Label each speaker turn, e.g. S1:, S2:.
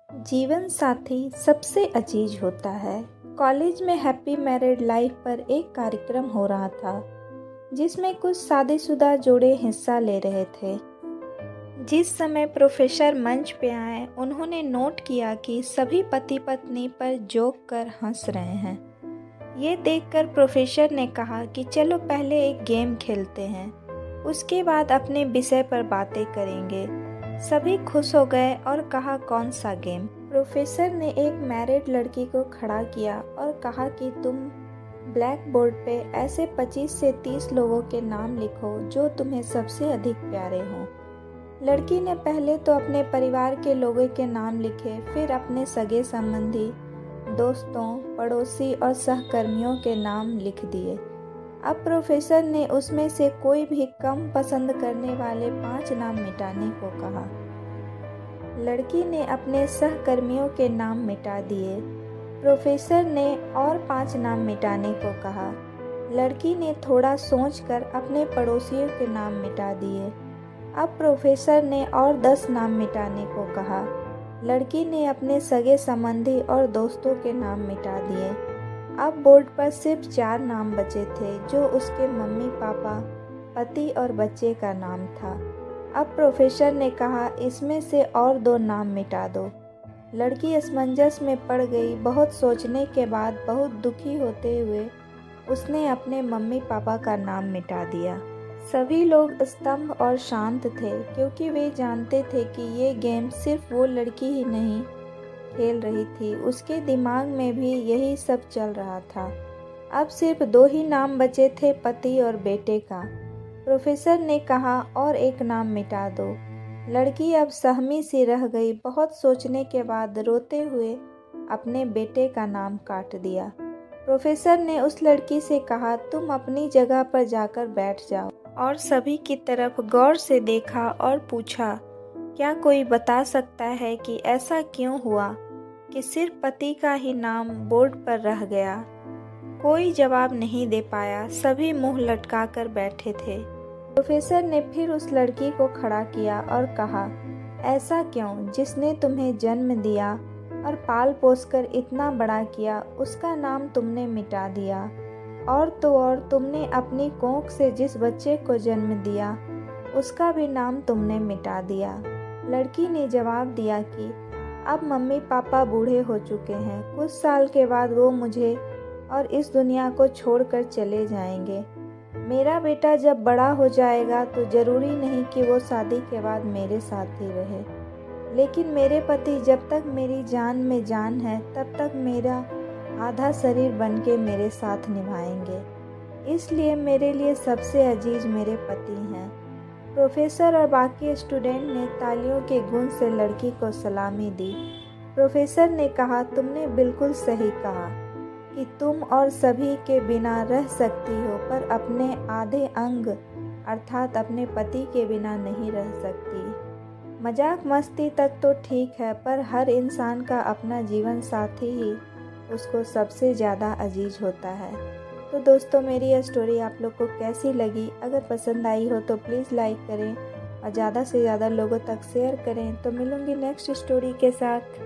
S1: जीवन साथी सबसे अजीज होता है। कॉलेज में हैप्पी मैरिड लाइफ पर एक कार्यक्रम हो रहा था जिसमें कुछ शादीशुदा जोड़े हिस्सा ले रहे थे। जिस समय प्रोफेसर मंच पे आए उन्होंने नोट किया कि सभी पति पत्नी पर जोक कर हंस रहे हैं। ये देखकर प्रोफेसर ने कहा कि चलो पहले एक गेम खेलते हैं, उसके बाद अपने विषय पर बातें करेंगे। सभी खुश हो गए और कहा कौन सा गेम। प्रोफेसर ने एक मैरिड लड़की को खड़ा किया और कहा कि तुम ब्लैक बोर्ड पे ऐसे 25 से 30 लोगों के नाम लिखो जो तुम्हें सबसे अधिक प्यारे हों। लड़की ने पहले तो अपने परिवार के लोगों के नाम लिखे, फिर अपने सगे संबंधी, दोस्तों, पड़ोसी और सहकर्मियों के नाम लिख दिए। अब प्रोफेसर ने उसमें से कोई भी कम पसंद करने वाले 5 नाम मिटाने को कहा। लड़की ने अपने सहकर्मियों के नाम मिटा दिए। प्रोफेसर ने और 5 नाम मिटाने को कहा। लड़की ने थोड़ा सोचकर अपने पड़ोसियों के नाम मिटा दिए। अब प्रोफेसर ने और 10 नाम मिटाने को कहा। लड़की ने अपने सगे संबंधी और दोस्तों के नाम मिटा दिए। अब बोर्ड पर सिर्फ 4 नाम बचे थे जो उसके मम्मी पापा, पति और बच्चे का नाम था। अब प्रोफेसर ने कहा इसमें से और 2 नाम मिटा दो। लड़की असमंजस में पड़ गई। बहुत सोचने के बाद बहुत दुखी होते हुए उसने अपने मम्मी पापा का नाम मिटा दिया। सभी लोग स्तंभ और शांत थे क्योंकि वे जानते थे कि ये गेम सिर्फ वो लड़की ही नहीं खेल रही थी, उसके दिमाग में भी यही सब चल रहा था। अब सिर्फ 2 ही नाम बचे थे, पति और बेटे का। प्रोफेसर ने कहा और एक नाम मिटा दो। लड़की अब सहमी सी रह गई। बहुत सोचने के बाद रोते हुए अपने बेटे का नाम काट दिया। प्रोफेसर ने उस लड़की से कहा तुम अपनी जगह पर जाकर बैठ जाओ, और सभी की तरफ गौर से देखा और पूछा क्या कोई बता सकता है कि ऐसा क्यों हुआ कि सिर्फ पति का ही नाम बोर्ड पर रह गया। कोई जवाब नहीं दे पाया। सभी मुंह लटकाकर बैठे थे। प्रोफेसर ने फिर उस लड़की को खड़ा किया और कहा ऐसा क्यों? जिसने तुम्हें जन्म दिया और पाल पोस कर इतना बड़ा किया, उसका नाम तुमने मिटा दिया। और तो और तुमने अपनी कोख से जिस बच्चे को जन्म दिया उसका भी नाम तुमने मिटा दिया। लड़की ने जवाब दिया कि अब मम्मी पापा बूढ़े हो चुके हैं। कुछ साल के बाद वो मुझे और इस दुनिया को छोड़कर चले जाएंगे। मेरा बेटा जब बड़ा हो जाएगा तो ज़रूरी नहीं कि वो शादी के बाद मेरे साथ ही रहे, लेकिन मेरे पति जब तक मेरी जान में जान है तब तक मेरा आधा शरीर बन के मेरे साथ निभाएंगे। इसलिए मेरे लिए सबसे अजीज मेरे पति हैं। प्रोफेसर और बाकी स्टूडेंट ने तालियों के गूंज से लड़की को सलामी दी। प्रोफेसर ने कहा तुमने बिल्कुल सही कहा कि तुम और सभी के बिना रह सकती हो, पर अपने आधे अंग अर्थात अपने पति के बिना नहीं रह सकती। मजाक मस्ती तक तो ठीक है, पर हर इंसान का अपना जीवन साथी ही उसको सबसे ज़्यादा अजीज होता है। तो दोस्तों मेरी यह स्टोरी आप लोग को कैसी लगी? अगर पसंद आई हो तो प्लीज़ लाइक करें और ज़्यादा से ज़्यादा लोगों तक शेयर करें। तो मिलूँगी नेक्स्ट स्टोरी के साथ।